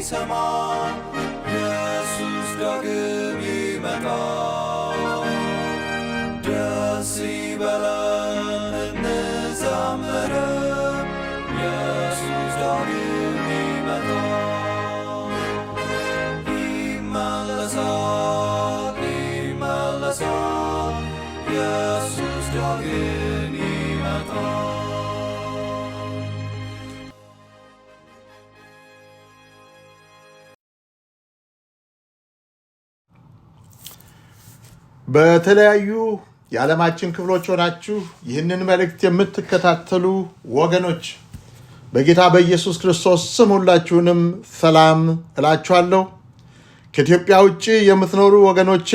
ሊሰማ ኢየሱስ ዳግም ይመጣል። ደስ ይበለን እንዘምር፣ ኢየሱስ ዳግም ይመጣል። ይመለሳል ይመለሳል፣ ኢየሱስ ዳግም ይመጣል። በተለያዩ የዓለማችን ክፍሎች ሆናችሁ ይህንን መልእክት የምትከታተሉ ወገኖች በጌታ በኢየሱስ ክርስቶስ ስም ሁላችሁንም ሰላም እላችኋለሁ። ከኢትዮጵያ ውጭ የምትኖሩ ወገኖቼ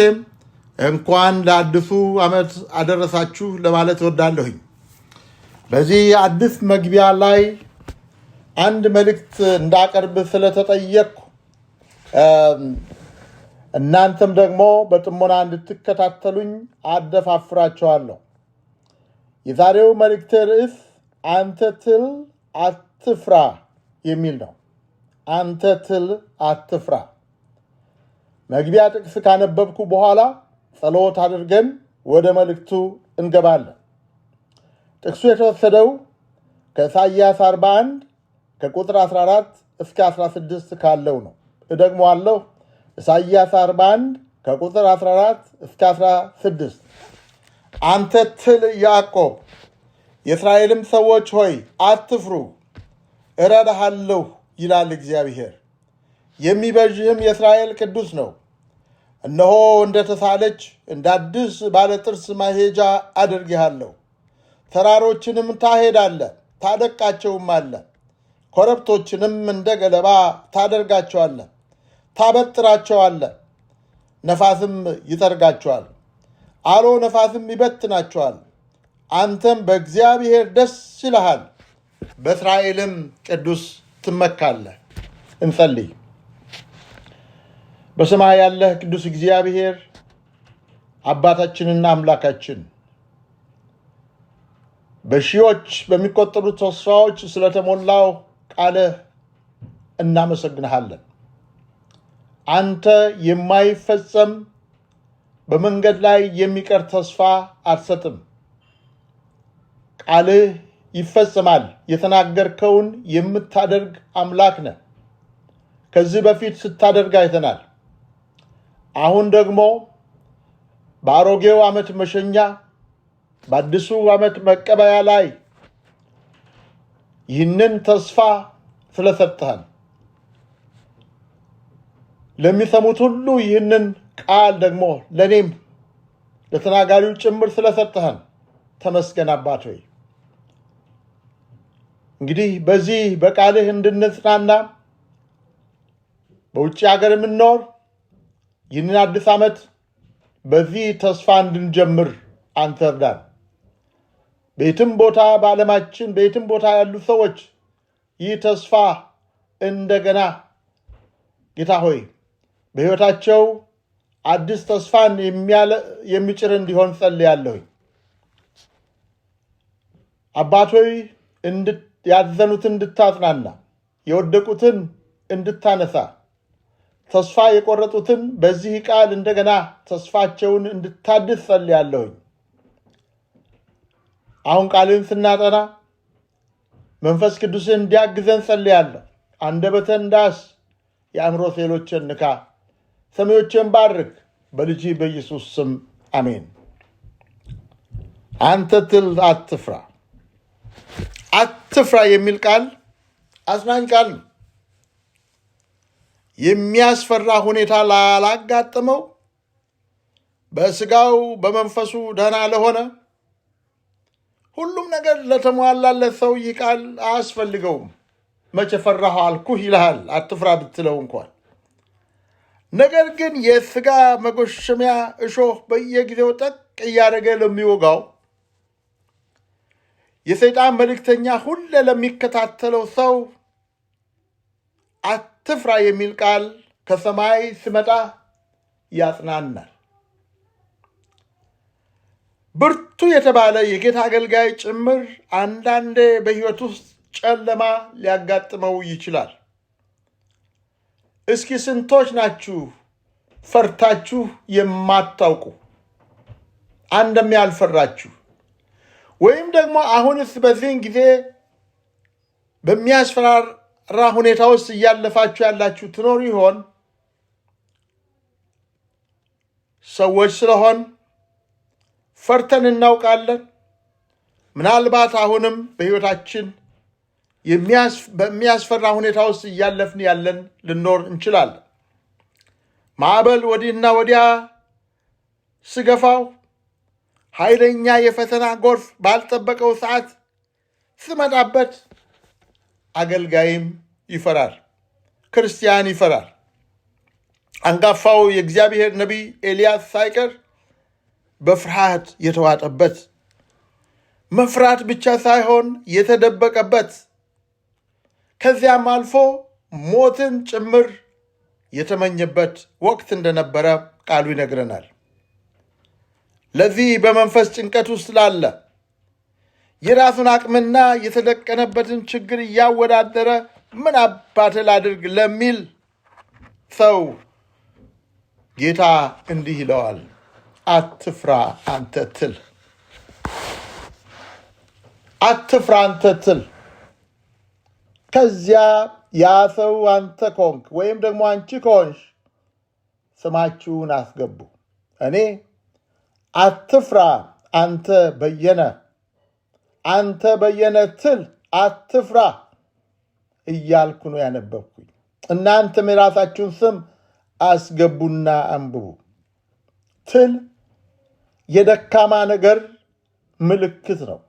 እንኳን ለአዲሱ ዓመት አደረሳችሁ ለማለት እወዳለሁኝ። በዚህ አዲስ መግቢያ ላይ አንድ መልእክት እንዳቀርብ ስለተጠየቅኩ እናንተም ደግሞ በጥሞና እንድትከታተሉኝ አደፋፍራችኋለሁ። የዛሬው መልእክት ርዕስ አንተ ትል አትፍራ የሚል ነው። አንተ ትል አትፍራ። መግቢያ ጥቅስ ካነበብኩ በኋላ ጸሎት አድርገን ወደ መልእክቱ እንገባለን። ጥቅሱ የተወሰደው ከኢሳይያስ 41 ከቁጥር 14 እስከ 16 ካለው ነው። እደግመዋለሁ። ኢሳይያስ 41 ከቁጥር 14 እስከ 16 አንተ ትል ያዕቆብ የእስራኤልም ሰዎች ሆይ አትፍሩ፣ እረዳሃለሁ ይላል እግዚአብሔር። የሚቤዥህም የእስራኤል ቅዱስ ነው። እነሆ እንደተሳለች እንደ አዲስ ባለጥርስ ማሄጃ አድርጌሃለሁ። ተራሮችንም ታሄዳለህ፣ ታደቅቃቸውማለህ። ኮረብቶችንም እንደ ገለባ ታደርጋቸዋለህ፣ ታበጥራቸዋለህ። ነፋስም ይጠርጋቸዋል፣ አሎ ነፋስም ይበትናቸዋል። አንተም በእግዚአብሔር ደስ ይልሃል፣ በእስራኤልም ቅዱስ ትመካለህ። እንጸልይ። በሰማይ ያለህ ቅዱስ እግዚአብሔር አባታችንና አምላካችን በሺዎች በሚቆጠሩ ተስፋዎች ስለተሞላው ቃልህ እናመሰግንሃለን። አንተ የማይፈጸም በመንገድ ላይ የሚቀር ተስፋ አትሰጥም። ቃልህ ይፈጸማል። የተናገርከውን የምታደርግ አምላክ ነህ። ከዚህ በፊት ስታደርግ አይተናል። አሁን ደግሞ በአሮጌው ዓመት መሸኛ በአዲሱ ዓመት መቀበያ ላይ ይህንን ተስፋ ስለሰጠህን ለሚሰሙት ሁሉ ይህንን ቃል ደግሞ ለእኔም ለተናጋሪው ጭምር ስለሰጠህን ተመስገን አባት ሆይ። እንግዲህ በዚህ በቃልህ እንድንጽናና በውጭ ሀገር የምንኖር ይህንን አዲስ ዓመት በዚህ ተስፋ እንድንጀምር አንተ እርዳን። በየትም ቦታ በዓለማችን በየትም ቦታ ያሉ ሰዎች ይህ ተስፋ እንደገና ጌታ ሆይ በሕይወታቸው አዲስ ተስፋን የሚጭር እንዲሆን ጸልያለሁኝ። አባት ሆይ ያዘኑትን እንድታጽናና፣ የወደቁትን እንድታነሳ፣ ተስፋ የቆረጡትን በዚህ ቃል እንደገና ተስፋቸውን እንድታድስ ጸልያለሁኝ። አሁን ቃልን ስናጠና መንፈስ ቅዱስን እንዲያግዘን ጸልያለሁ። አንደበቴን ዳስ፣ የአእምሮ ሴሎችን ንካ፣ ሰሚዎችን ባርክ። በልጅ በኢየሱስ ስም አሜን። አንተ ትል አትፍራ። አትፍራ የሚል ቃል አጽናኝ ቃል ነው። የሚያስፈራ ሁኔታ ላላጋጠመው፣ በስጋው በመንፈሱ ደህና ለሆነ፣ ሁሉም ነገር ለተሟላለት ሰው ይህ ቃል አያስፈልገውም። መቼ ፈራሁ አልኩህ ይልሃል አትፍራ ብትለው እንኳን። ነገር ግን የስጋ መጎሸሚያ እሾህ በየጊዜው ጠቅ እያደረገ ለሚወጋው የሰይጣን መልእክተኛ ሁሌ ለሚከታተለው ሰው አትፍራ የሚል ቃል ከሰማይ ሲመጣ ያጽናናል። ብርቱ የተባለ የጌታ አገልጋይ ጭምር አንዳንዴ በሕይወት ውስጥ ጨለማ ሊያጋጥመው ይችላል። እስኪ ስንቶች ናችሁ ፈርታችሁ የማታውቁ? አንድም ያልፈራችሁ? ወይም ደግሞ አሁንስ በዚህን ጊዜ በሚያስፈራራ ሁኔታ ውስጥ እያለፋችሁ ያላችሁ ትኖሩ ይሆን? ሰዎች ስለሆን ፈርተን እናውቃለን። ምናልባት አሁንም በሕይወታችን በሚያስፈራ ሁኔታ ውስጥ እያለፍን ያለን ልኖር እንችላለን። ማዕበል ወዲህና ወዲያ ስገፋው፣ ኃይለኛ የፈተና ጎርፍ ባልጠበቀው ሰዓት ስመጣበት አገልጋይም ይፈራል፣ ክርስቲያን ይፈራል። አንጋፋው የእግዚአብሔር ነቢይ ኤልያስ ሳይቀር በፍርሃት የተዋጠበት፣ መፍራት ብቻ ሳይሆን የተደበቀበት፣ ከዚያም አልፎ ሞትን ጭምር የተመኘበት ወቅት እንደነበረ ቃሉ ይነግረናል። ለዚህ በመንፈስ ጭንቀት ውስጥ ላለ፣ የራሱን አቅምና የተደቀነበትን ችግር እያወዳደረ ምን አባቴ ላድርግ ለሚል ሰው ጌታ እንዲህ ይለዋል፣ አትፍራ አንተ ትል፣ አትፍራ አንተ ትል። ከዚያ ያ ሰው አንተ ከሆንክ ወይም ደግሞ አንቺ ከሆንሽ ስማችሁን አስገቡ። እኔ አትፍራ አንተ በየነ፣ አንተ በየነ ትል አትፍራ እያልኩ ነው ያነበብኩኝ። እናንተም የራሳችሁን ስም አስገቡና አንብቡ። ትል የደካማ ነገር ምልክት ነው።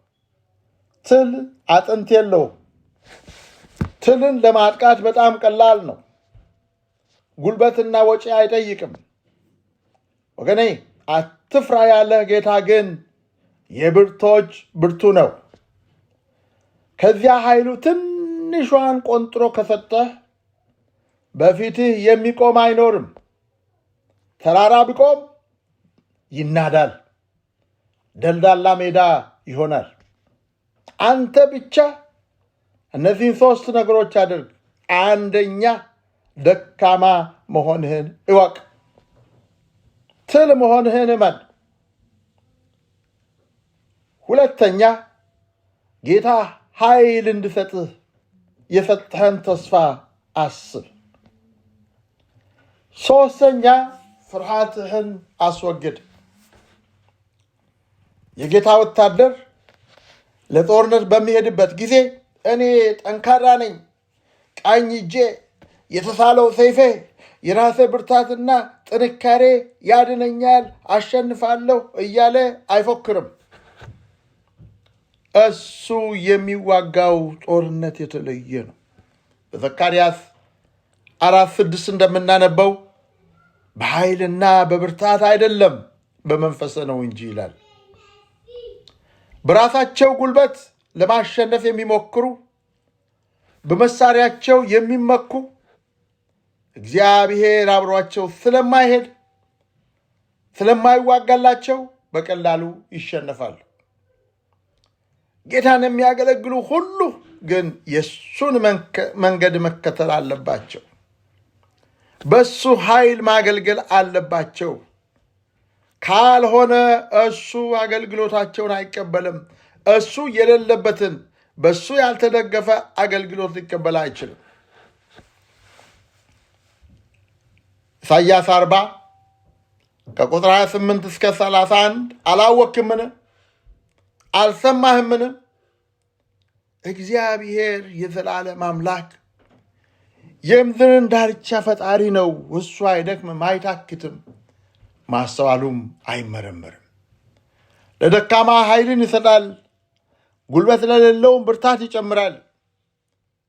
ትል አጥንት የለውም። ትልን ለማጥቃት በጣም ቀላል ነው። ጉልበትና ወጪ አይጠይቅም። ወገኔ አትፍራ ያለህ ጌታ ግን የብርቶች ብርቱ ነው። ከዚያ ኃይሉ ትንሿን ቆንጥሮ ከሰጠህ በፊትህ የሚቆም አይኖርም። ተራራ ቢቆም ይናዳል፣ ደልዳላ ሜዳ ይሆናል። አንተ ብቻ እነዚህን 3 ነገሮች አድርግ። አንደኛ ደካማ መሆንህን እወቅ። ትል መሆንህን እመን። ሁለተኛ ጌታ ኃይል እንድሰጥህ የሰጠህን ተስፋ አስብ። ሶስተኛ ፍርሃትህን አስወግድ። የጌታ ወታደር ለጦርነት በሚሄድበት ጊዜ እኔ ጠንካራ ነኝ፣ ቀኝ እጄ የተሳለው ሰይፌ የራሴ ብርታትና ጥንካሬ ያድነኛል፣ አሸንፋለሁ እያለ አይፎክርም። እሱ የሚዋጋው ጦርነት የተለየ ነው። በዘካርያስ 4:6 እንደምናነበው በኃይልና በብርታት አይደለም በመንፈስ ነው እንጂ ይላል። በራሳቸው ጉልበት ለማሸነፍ የሚሞክሩ፣ በመሳሪያቸው የሚመኩ፣ እግዚአብሔር አብሯቸው ስለማይሄድ ስለማይዋጋላቸው በቀላሉ ይሸነፋሉ። ጌታን የሚያገለግሉ ሁሉ ግን የእሱን መንገድ መከተል አለባቸው። በእሱ ኃይል ማገልገል አለባቸው። ካልሆነ እሱ አገልግሎታቸውን አይቀበልም። እሱ የሌለበትን በእሱ ያልተደገፈ አገልግሎት ሊቀበል አይችልም። ኢሳይያስ 40 ከቁጥር 28 እስከ 31 አላወክምን? አልሰማህምን? እግዚአብሔር የዘላለም አምላክ የምድርን ዳርቻ ፈጣሪ ነው። እሱ አይደክምም፣ አይታክትም፣ ማስተዋሉም አይመረመርም። ለደካማ ኃይልን ይሰጣል፣ ጉልበት ለሌለውም ብርታት ይጨምራል።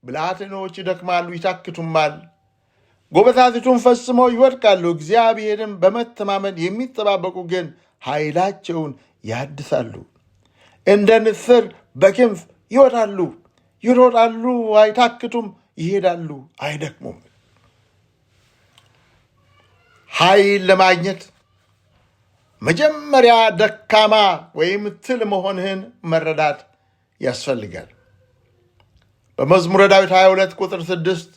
ብልሃተኞች ይደክማሉ፣ ይታክቱማል፣ ጎበዛዝቱን ፈጽመው ይወድቃሉ። እግዚአብሔርን በመተማመን የሚጠባበቁ ግን ኃይላቸውን ያድሳሉ፣ እንደ ንስር በክንፍ ይወጣሉ፣ ይሮጣሉ፣ አይታክቱም፣ ይሄዳሉ፣ አይደክሙም። ኃይል ለማግኘት መጀመሪያ ደካማ ወይም ትል መሆንህን መረዳት ያስፈልጋል። በመዝሙረ ዳዊት 22 ቁጥር 6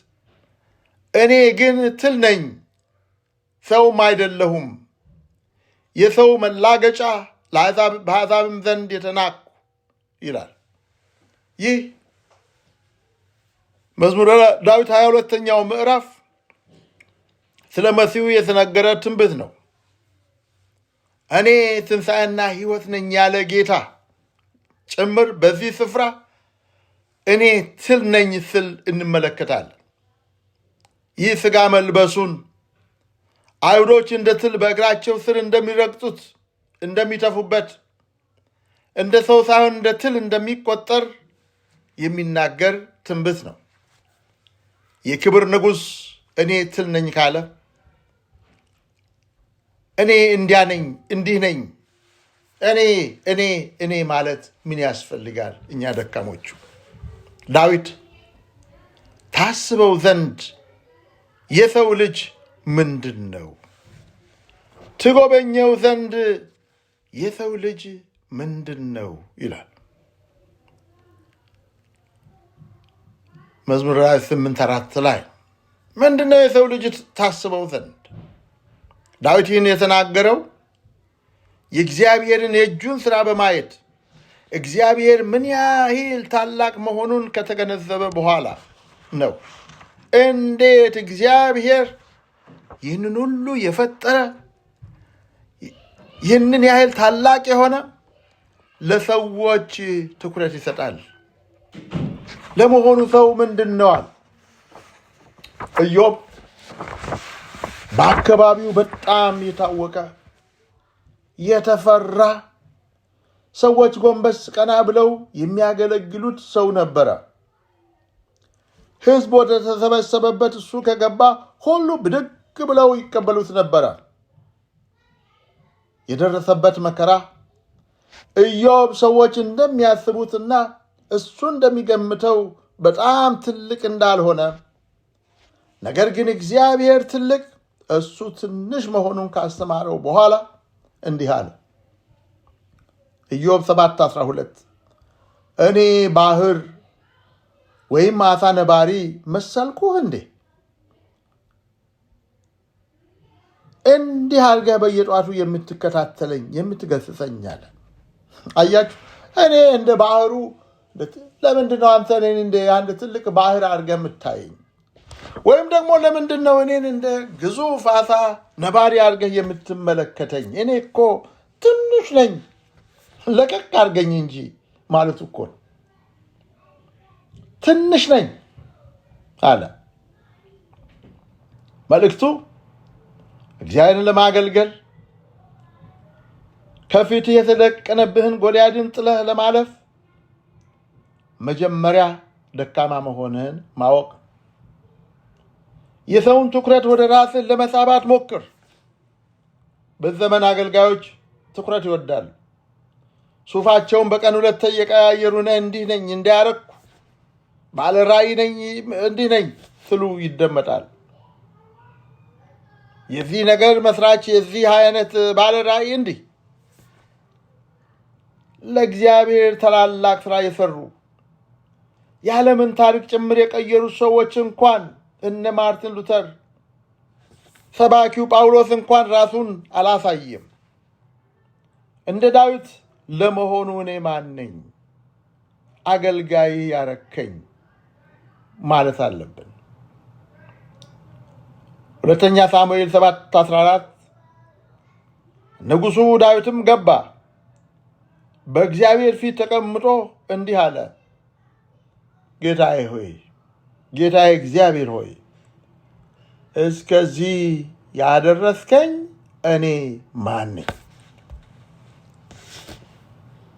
እኔ ግን ትል ነኝ፣ ሰውም አይደለሁም፣ የሰው መላገጫ፣ በአሕዛብም ዘንድ የተናቅሁ ይላል። ይህ መዝሙረ ዳዊት 22ኛው ምዕራፍ ስለ መሲሁ የተነገረ ትንቢት ነው። እኔ ትንሣኤና ሕይወት ነኝ ያለ ጌታ ጭምር በዚህ ስፍራ እኔ ትል ነኝ ስል እንመለከታለን። ይህ ሥጋ መልበሱን አይሁዶች እንደ ትል በእግራቸው ስር እንደሚረግጡት፣ እንደሚተፉበት፣ እንደ ሰው ሳይሆን እንደ ትል እንደሚቆጠር የሚናገር ትንቢት ነው። የክብር ንጉሥ እኔ ትል ነኝ ካለ እኔ እንዲያ ነኝ እንዲህ ነኝ እኔ ማለት ምን ያስፈልጋል? እኛ ደካሞቹ። ዳዊት ታስበው ዘንድ የሰው ልጅ ምንድን ነው? ትጎበኘው ዘንድ የሰው ልጅ ምንድን ነው ይላል። መዝሙር 8:4 ላይ ምንድን ነው የሰው ልጅ ታስበው ዘንድ? ዳዊት ይህን የተናገረው የእግዚአብሔርን የእጁን ሥራ በማየት እግዚአብሔር ምን ያህል ታላቅ መሆኑን ከተገነዘበ በኋላ ነው። እንዴት እግዚአብሔር ይህንን ሁሉ የፈጠረ ይህንን ያህል ታላቅ የሆነ ለሰዎች ትኩረት ይሰጣል? ለመሆኑ ሰው ምንድን ነዋል? ኢዮብ በአካባቢው በጣም የታወቀ የተፈራ፣ ሰዎች ጎንበስ ቀና ብለው የሚያገለግሉት ሰው ነበረ። ሕዝብ ወደ ተሰበሰበበት እሱ ከገባ ሁሉ ብድግ ብለው ይቀበሉት ነበረ። የደረሰበት መከራ ኢዮብ ሰዎች እንደሚያስቡትና እሱ እንደሚገምተው በጣም ትልቅ እንዳልሆነ፣ ነገር ግን እግዚአብሔር ትልቅ እሱ ትንሽ መሆኑን ካስተማረው በኋላ እንዲህ አለ። ኢዮብ 7:12 እኔ ባህር ወይም አሳ ነባሪ መሰልኩህ እንዴ? እንዲህ አድርገህ በየጧቱ የምትከታተለኝ የምትገስጸኝ አለ። አያችሁ፣ እኔ እንደ ባህሩ ለምንድን ነው አንተ እኔን እንደ አንድ ትልቅ ባህር አድርገህ የምታየኝ? ወይም ደግሞ ለምንድን ነው እኔን እንደ ግዙፍ አሳ ነባሪ አድርገህ የምትመለከተኝ? እኔ እኮ ትንሽ ነኝ፣ ለቀቅ አድርገኝ እንጂ ማለቱ እኮ ነው። ትንሽ ነኝ አለ። መልእክቱ እግዚአብሔርን ለማገልገል ከፊትህ የተደቀነብህን ጎልያድን ጥለህ ለማለፍ መጀመሪያ ደካማ መሆንህን ማወቅ። የሰውን ትኩረት ወደ ራስህ ለመሳብ አትሞክር። በዘመን አገልጋዮች ትኩረት ይወዳሉ። ሱፋቸውን በቀን 2 እየቀያየሩ እንዲህ ነኝ እንዲያረኩ ባለ ራእይ ነኝ እንዲህ ነኝ ስሉ ይደመጣል። የዚህ ነገር መስራች የዚህ አይነት ባለ ራእይ እንዲህ ለእግዚአብሔር ታላላቅ ስራ የሰሩ የዓለምን ታሪክ ጭምር የቀየሩ ሰዎች እንኳን እነ ማርቲን ሉተር፣ ሰባኪው ጳውሎስ እንኳን ራሱን አላሳየም። እንደ ዳዊት ለመሆኑ እኔ ማን ነኝ? አገልጋይ ያረከኝ ማለት አለብን። 2 ሳሙኤል 7:14 ንጉሡ ዳዊትም ገባ፣ በእግዚአብሔር ፊት ተቀምጦ እንዲህ አለ፣ ጌታዬ ሆይ፣ ጌታዬ እግዚአብሔር ሆይ፣ እስከዚህ ያደረስከኝ እኔ ማን ነኝ?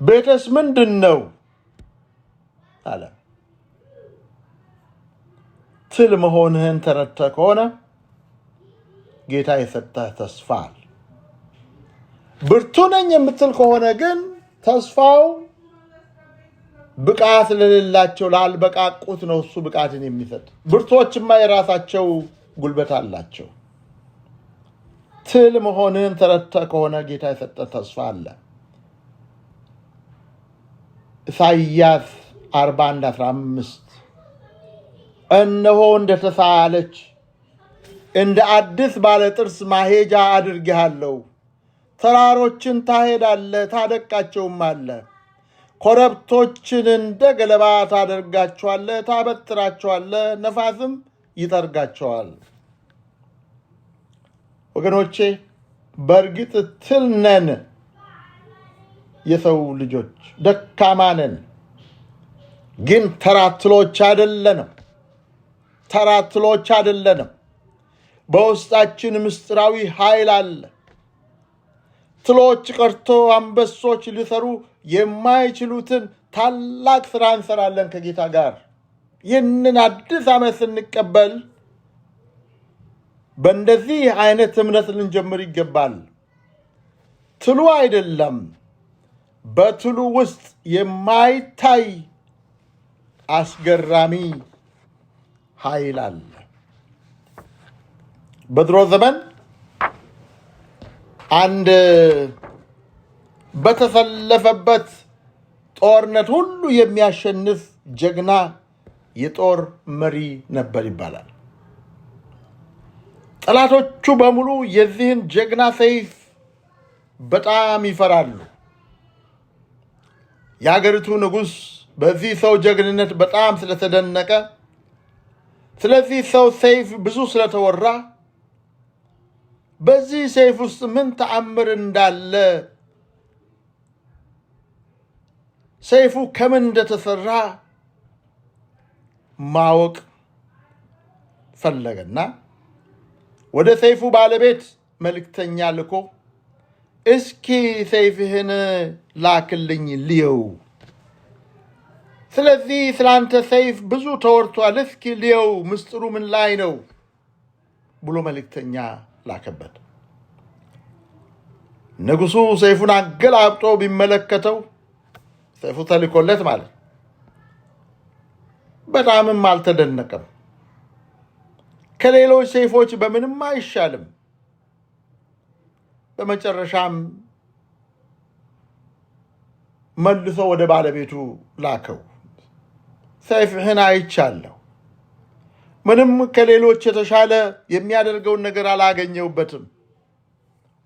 ቤተስ ምንድን ነው አለ። ትል መሆንህን ተረድተህ ከሆነ ጌታ የሰጠህ ተስፋ አለ። ብርቱ ነኝ የምትል ከሆነ ግን ተስፋው ብቃት ለሌላቸው ላልበቃቁት ነው እሱ ብቃትን የሚሰጥ። ብርቶችማ የራሳቸው ጉልበት አላቸው። ትል መሆንህን ተረድተህ ከሆነ ጌታ የሰጠህ ተስፋ አለ። ኢሳይያስ 41:15 እነሆ እንደተሳለች እንደ አዲስ ባለጥርስ ማሄጃ አድርጌሃለሁ። ተራሮችን ታሄዳለህ፣ ታደቃቸውማለህ። ኮረብቶችን እንደ ገለባ ታደርጋቸዋለህ፣ ታበጥራቸዋለህ፣ ነፋስም ይጠርጋቸዋል። ወገኖቼ በእርግጥ ትል ነን። የሰው ልጆች ደካማ ነን፣ ግን ተራ ትሎች አይደለንም። ተራ ትሎች አይደለንም። በውስጣችን ምስጢራዊ ኃይል አለ። ትሎች ቀርቶ አንበሶች ሊሰሩ የማይችሉትን ታላቅ ሥራ እንሰራለን ከጌታ ጋር። ይህንን አዲስ ዓመት ስንቀበል በእንደዚህ አይነት እምነት ልንጀምር ይገባል። ትሉ አይደለም፣ በትሉ ውስጥ የማይታይ አስገራሚ ኃይል አለ። በድሮ ዘመን አንድ በተሰለፈበት ጦርነት ሁሉ የሚያሸንፍ ጀግና የጦር መሪ ነበር ይባላል። ጠላቶቹ በሙሉ የዚህን ጀግና ሰይፍ በጣም ይፈራሉ። የአገሪቱ ንጉሥ በዚህ ሰው ጀግንነት በጣም ስለተደነቀ፣ ስለዚህ ሰው ሰይፍ ብዙ ስለተወራ፣ በዚህ ሰይፍ ውስጥ ምን ተአምር እንዳለ፣ ሰይፉ ከምን እንደተሰራ ማወቅ ፈለገና ወደ ሰይፉ ባለቤት መልእክተኛ ልኮ እስኪ ሰይፍህን ላክልኝ ልየው፣ ስለዚህ ስላንተ ሰይፍ ብዙ ተወርቷል፣ እስኪ ልየው፣ ምስጢሩ ምን ላይ ነው ብሎ መልእክተኛ ላከበት። ንጉሡ ሰይፉን አገላብጦ ቢመለከተው፣ ሰይፉ ተልኮለት ማለት በጣምም አልተደነቀም። ከሌሎች ሰይፎች በምንም አይሻልም። በመጨረሻም መልሶ ወደ ባለቤቱ ላከው። ሰይፍህን አይቻለሁ፣ ምንም ከሌሎች የተሻለ የሚያደርገውን ነገር አላገኘሁበትም፣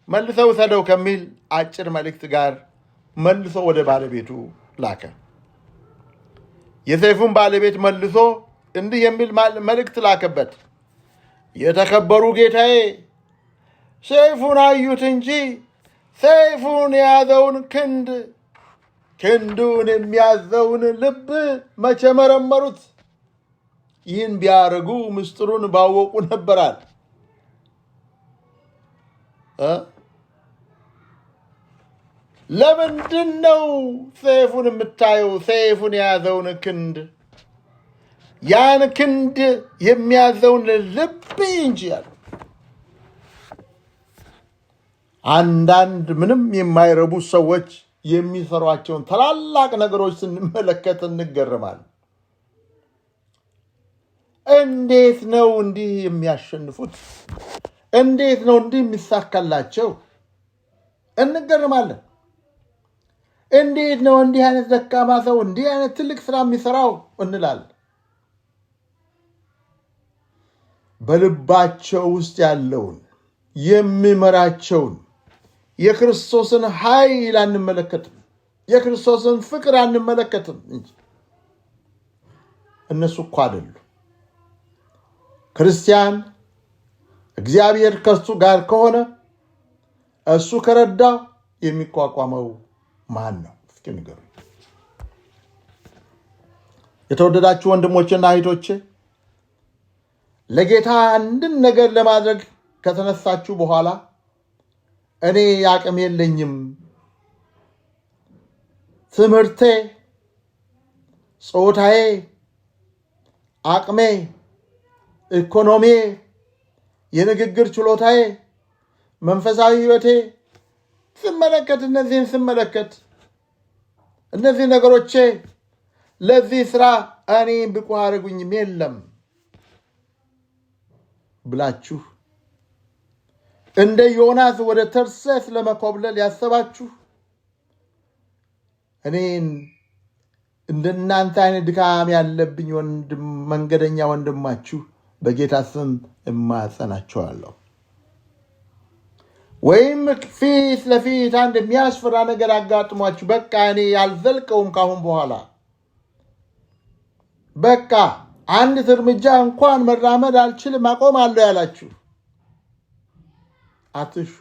መልሰው ውሰደው ከሚል አጭር መልእክት ጋር መልሶ ወደ ባለቤቱ ላከ። የሰይፉን ባለቤት መልሶ እንዲህ የሚል መልእክት ላከበት። የተከበሩ ጌታዬ፣ ሰይፉን አዩት እንጂ ሰይፉን የያዘውን ክንዱን የሚያዘውን ልብ መቼ መረመሩት? ይህን ቢያደርጉ ምስጢሩን ባወቁ ነበራል። ለምንድን ነው ሰይፉን የምታየው? ሰይፉን የያዘውን ክንድ፣ ያን ክንድ የሚያዘውን ልብ እንጂ አሉ። አንዳንድ ምንም የማይረቡ ሰዎች የሚሰሯቸውን ታላላቅ ነገሮች ስንመለከት እንገረማለን። እንዴት ነው እንዲህ የሚያሸንፉት? እንዴት ነው እንዲህ የሚሳካላቸው? እንገረማለን። እንዴት ነው እንዲህ አይነት ደካማ ሰው እንዲህ አይነት ትልቅ ስራ የሚሰራው እንላለን። በልባቸው ውስጥ ያለውን የሚመራቸውን የክርስቶስን ኃይል አንመለከትም፣ የክርስቶስን ፍቅር አንመለከትም እንጂ እነሱ እኮ አይደሉ። ክርስቲያን እግዚአብሔር ከእሱ ጋር ከሆነ እሱ ከረዳው የሚቋቋመው ማን ነው? እስኪ ንገሩኝ። የተወደዳችሁ ወንድሞቼና እህቶቼ፣ ለጌታ አንድን ነገር ለማድረግ ከተነሳችሁ በኋላ እኔ አቅም የለኝም፣ ትምህርቴ፣ ጾታዬ፣ አቅሜ፣ ኢኮኖሚ፣ የንግግር ችሎታዬ፣ መንፈሳዊ ሕይወቴ ስመለከት እነዚህ ነገሮቼ ለዚህ ስራ እኔ ብቁ አያደርጉኝም የለም ብላችሁ እንደ ዮናስ ወደ ተርሴስ ለመኮብለል ያሰባችሁ፣ እኔን እንደናንተ አይነት ድካም ያለብኝ መንገደኛ ወንድማችሁ በጌታ ስም እማጸናችኋለሁ። ወይም ፊት ለፊት አንድ የሚያስፈራ ነገር አጋጥሟችሁ በቃ እኔ ያልዘልቀውም ካሁን በኋላ በቃ አንዲት እርምጃ እንኳን መራመድ አልችልም አቆማለሁ ያላችሁ አትሹ።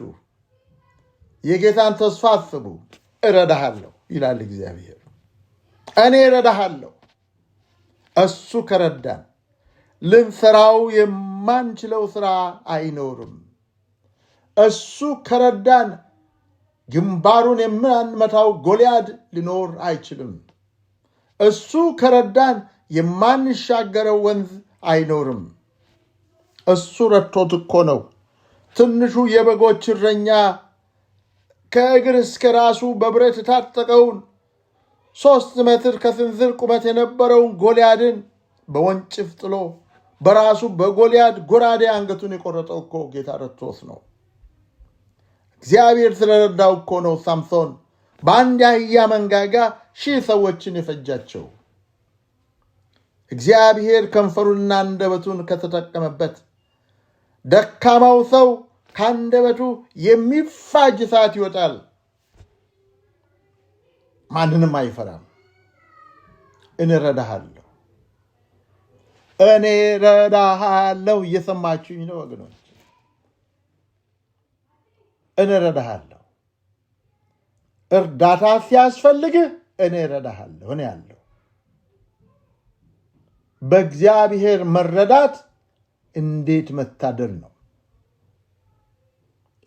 የጌታን ተስፋ አስቡ። እረዳሃለሁ ይላል እግዚአብሔር። እኔ እረዳሃለሁ። እሱ ከረዳን ልንሰራው የማንችለው ስራ አይኖርም። እሱ ከረዳን ግንባሩን የማንመታው ጎልያድ ሊኖር አይችልም። እሱ ከረዳን የማንሻገረው ወንዝ አይኖርም። እሱ ረድቶት እኮ ነው ትንሹ የበጎች እረኛ ከእግር እስከ ራሱ በብረት የታጠቀውን 3 ሜትር ከስንዝር ቁመት የነበረውን ጎልያድን በወንጭፍ ጥሎ በራሱ በጎልያድ ጎራዴ አንገቱን የቆረጠው እኮ ጌታ ረድቶት ነው። እግዚአብሔር ስለረዳው እኮ ነው ሳምሶን በአንድ አህያ መንጋጋ 1000 ሰዎችን የፈጃቸው። እግዚአብሔር ከንፈሩንና አንደበቱን ከተጠቀመበት ደካማው ሰው ከአንደበቱ የሚፋጅ እሳት ይወጣል። ማንንም አይፈራም። እኔ እረዳሃለሁ፣ እኔ እረዳሃለሁ። እየሰማችሁኝ ነው ወገኖች? እኔ እረዳሃለሁ። እርዳታ ሲያስፈልግህ እኔ እረዳሃለሁ። እኔ ያለሁ በእግዚአብሔር መረዳት እንዴት መታደል ነው!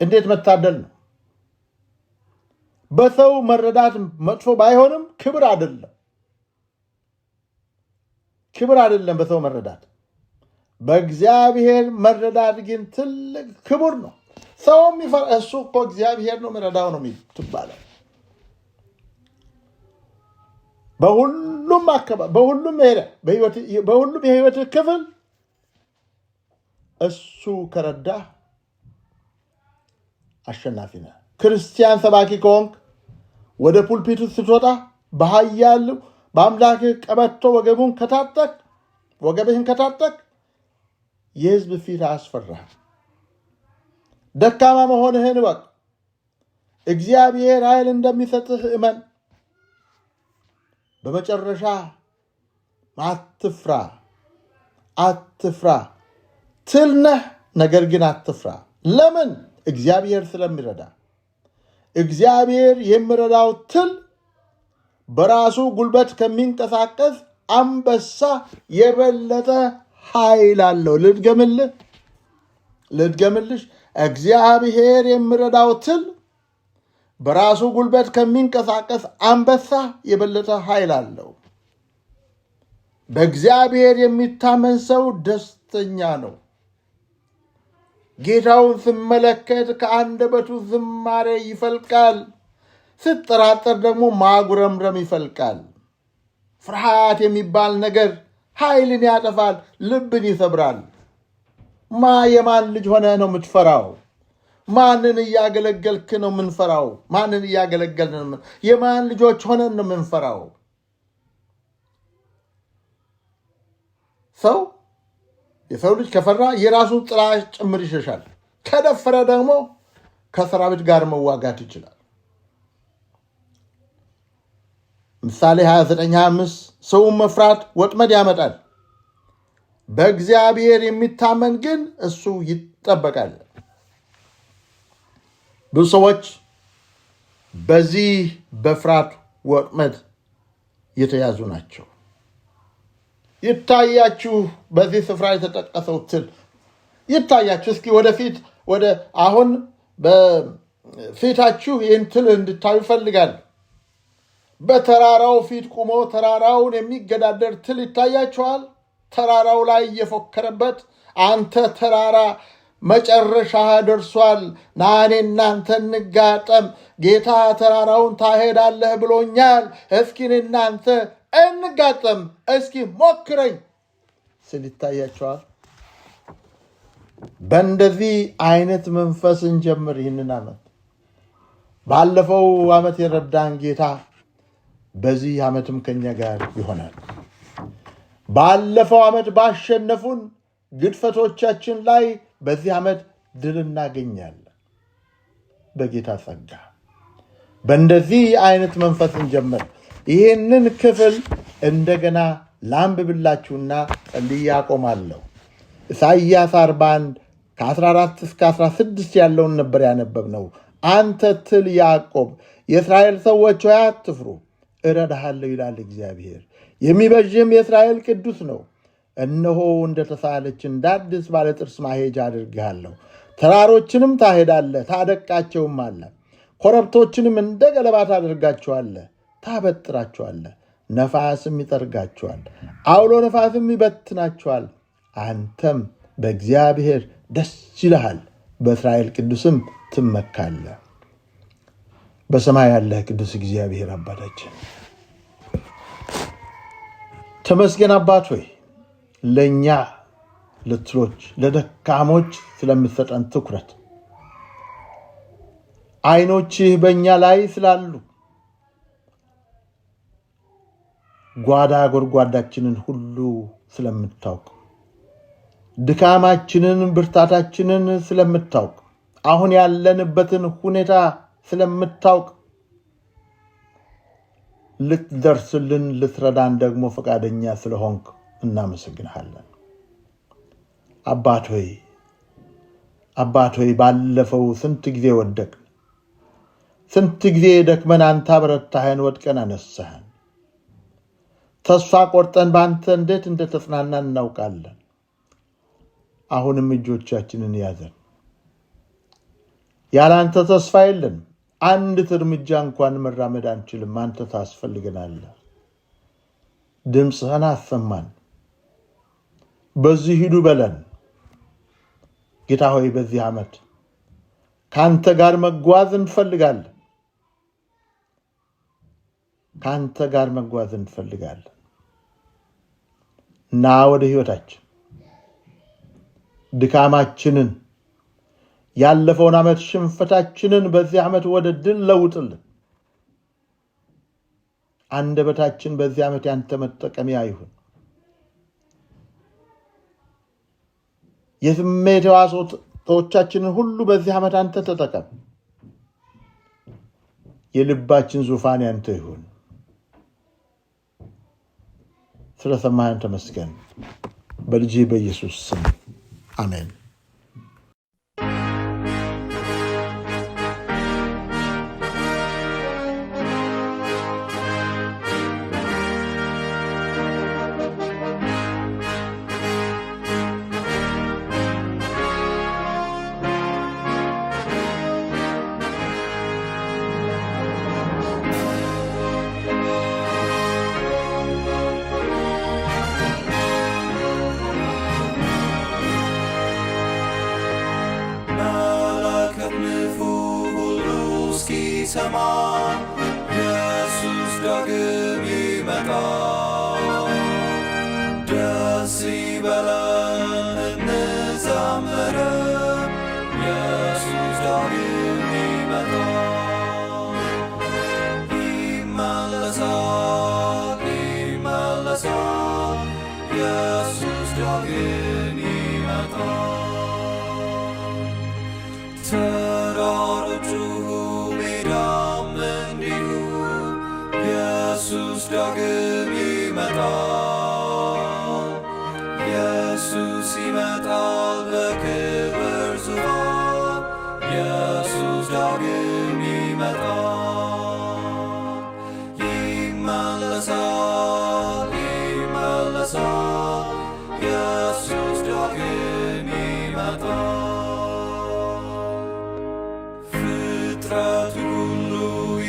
እንዴት መታደል ነው! በሰው መረዳት መጥፎ ባይሆንም ክብር አይደለም። ክብር አይደለም በሰው መረዳት። በእግዚአብሔር መረዳት ግን ትልቅ ክብር ነው። ሰው የሚፈራ እሱ እኮ እግዚአብሔር ነው የሚረዳው ነው ትባላል። በሁሉም አካባቢ በሁሉም የህይወት ክፍል እሱ ከረዳ አሸናፊ ነህ። ክርስቲያን ሰባኪ ከሆንክ ወደ ፑልፒቱ ስትወጣ በኃያሉ በአምላክህ ቀበቶ ወገብህን ከታጠቅ የህዝብ ፊት አያስፈራህም። ደካማ መሆንህን እወቅ። እግዚአብሔር ኃይል እንደሚሰጥህ እመን። በመጨረሻ አትፍራ ትል ነህ፣ ነገር ግን አትፍራ። ለምን? እግዚአብሔር ስለሚረዳ። እግዚአብሔር የሚረዳው ትል በራሱ ጉልበት ከሚንቀሳቀስ አንበሳ የበለጠ ኃይል አለው። ልድገምልሽ። እግዚአብሔር የሚረዳው ትል በራሱ ጉልበት ከሚንቀሳቀስ አንበሳ የበለጠ ኃይል አለው። በእግዚአብሔር የሚታመን ሰው ደስተኛ ነው። ጌታውን ስመለከት ከአንደበቱ ዝማሬ ይፈልቃል፣ ስጠራጠር ደግሞ ማጉረምረም ይፈልቃል። ፍርሃት የሚባል ነገር ኃይልን ያጠፋል፣ ልብን ይሰብራል። የማን ልጅ ሆነ ነው የምትፈራው? ማንን እያገለገልክ ነው የምንፈራው? ማንን እያገለገልን ነው? የማን ልጆች ሆነን ነው የምንፈራው? የሰው ልጅ ከፈራ የራሱን ጥላ ጭምር ይሸሻል። ከደፈረ ደግሞ ከሰራዊት ጋር መዋጋት ይችላል። ምሳሌ 29:25 ሰውን መፍራት ወጥመድ ያመጣል፣ በእግዚአብሔር የሚታመን ግን እሱ ይጠበቃል። ብዙ ሰዎች በዚህ በፍርሃት ወጥመድ የተያዙ ናቸው። ይታያችሁ፣ በዚህ ስፍራ የተጠቀሰው ትል ይታያችሁ። እስኪ ወደፊት አሁን በፊታችሁ ይህን ትል እንድታዩ ይፈልጋል። በተራራው ፊት ቁሞ ተራራውን የሚገዳደር ትል ይታያችኋል። ተራራው ላይ እየፎከረበት አንተ ተራራ መጨረሻ ደርሷል፣ ና እኔ እናንተ እንጋጠም፣ ጌታ ተራራውን ታሄዳለህ ብሎኛል፣ እስኪ እናንተ እንጋጠም፣ እስኪ ሞክረኝ ስል ይታያቸዋል። በእንደዚህ አይነት መንፈስ እንጀምር ይህንን ዓመት። ባለፈው ዓመት የረዳን ጌታ በዚህ ዓመትም ከኛ ጋር ይሆናል። ባለፈው ዓመት ባሸነፉን ግድፈቶቻችን ላይ በዚህ ዓመት ድል እናገኛለን። በጌታ ጸጋ በእንደዚህ አይነት መንፈስ እንጀምር። ይህንን ክፍል እንደገና ላንብብላችሁና ጸልዬ አቆማለሁ። ኢሳይያስ 41 ከ14 እስከ 16 ያለውን ነበር ያነበብነው። አንተ ትል ያዕቆብ፣ የእስራኤል ሰዎች ሆይ አትፍሩ፣ እረዳሃለሁ ይላል እግዚአብሔር። የሚበዥም የእስራኤል ቅዱስ ነው። እነሆ እንደተሳለች እንዳዲስ ባለጥርስ ማሄጃ አድርግሃለሁ። ተራሮችንም ታሄዳለህ፣ ታደቃቸውም አለ። ኮረብቶችንም እንደ ገለባ ታደርጋቸዋለህ፣ ታበጥራቸዋለህ። ነፋስም ይጠርጋቸዋል፣ አውሎ ነፋስም ይበትናቸዋል። አንተም በእግዚአብሔር ደስ ይልሃል፣ በእስራኤል ቅዱስም ትመካለህ። በሰማይ ያለህ ቅዱስ እግዚአብሔር አባታችን ተመስገን። አባት ሆይ ለእኛ ለትሎች ለደካሞች ስለምትሰጠን ትኩረት፣ ዓይኖችህ በእኛ ላይ ስላሉ ጓዳ ጎድጓዳችንን ሁሉ ስለምታውቅ፣ ድካማችንን ብርታታችንን ስለምታውቅ፣ አሁን ያለንበትን ሁኔታ ስለምታውቅ ልትደርስልን ልትረዳን ደግሞ ፈቃደኛ ስለሆንክ እናመሰግንሃለን። አባት ሆይ ባለፈው ስንት ጊዜ ወደቅን፣ ስንት ጊዜ ደክመን አንተ አበረታኸን፣ ወድቀን አነሳኸን። ተስፋ ቆርጠን በአንተ እንዴት እንደተጽናናን እናውቃለን። አሁንም እጆቻችንን ያዘን። ያለ አንተ ተስፋ የለን። አንዲት እርምጃ እንኳን መራመድ አንችልም። አንተ ታስፈልገናለህ። ድምፅህን አሰማን። በዚህ ሂዱ በለን። ጌታ ሆይ በዚህ ዓመት ከአንተ ጋር መጓዝ እንፈልጋለን። ከአንተ ጋር መጓዝ እንፈልጋለን። እና ወደ ሕይወታችን ድካማችንን፣ ያለፈውን ዓመት ሽንፈታችንን በዚህ ዓመት ወደ ድል ለውጥልን። አንደበታችን በዚህ ዓመት ያንተ መጠቀሚያ ይሁን። የስሜት ሕዋሳቶቻችንን ሁሉ በዚህ ዓመት አንተ ተጠቀም። የልባችን ዙፋን ያንተ ይሁን። ስለሰማህን ተመስገን። በልጅ በኢየሱስ ስም አሜን። ሰማ ኢየሱስ ዳግም ይመጣል። ደስ ይበለን እንዘምር፣ ኢየሱስ ዳግም ይመጣል። ይመለሳል ይመለሳል፣ ኢየሱስ ዳግም ይመጣል። ተራሮቹ ኢየሱስ ዳግም ይመጣል። ኢየሱስ ይመጣል በክብር ዙፋን። ኢየሱስ ዳግም ይመጣል። ይመለሳል ይመለሳል፣ ኢየሱስ ዳግም ይመጣል። ፍጥረቱ ሁሉ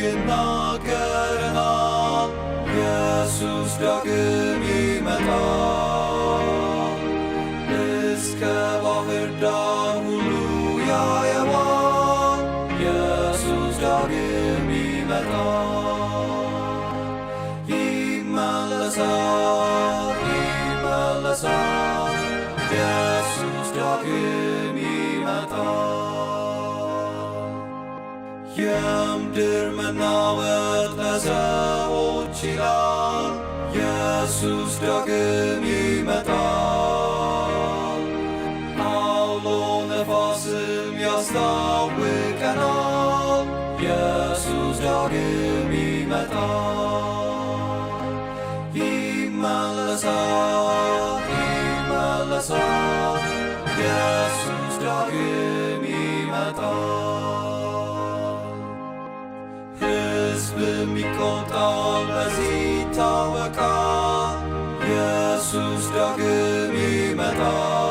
ይናገረናል፣ ኢየሱስ ዳግም ይመጣል። እስከ ባህር ዳር ሁሉ ያየዋል፣ ኢየሱስ ዳግም ይመጣል። ይመለሳል ይመለሳል፣ ኢየሱስ ዳግም ይመጣል። የምድር መናወጥ ለሰዎች ይላል፣ ኢየሱስ ዳግም ይመጣል። ያስታውቀናል ኢየሱስ ዳግም ይመጣል ይመለሳል ይመለሳል ኢየሱስ ዳግም ይመጣል ሕዝብም ይቆጣል በዚህ ይታወቃል ኢየሱስ ዳግም ይመጣል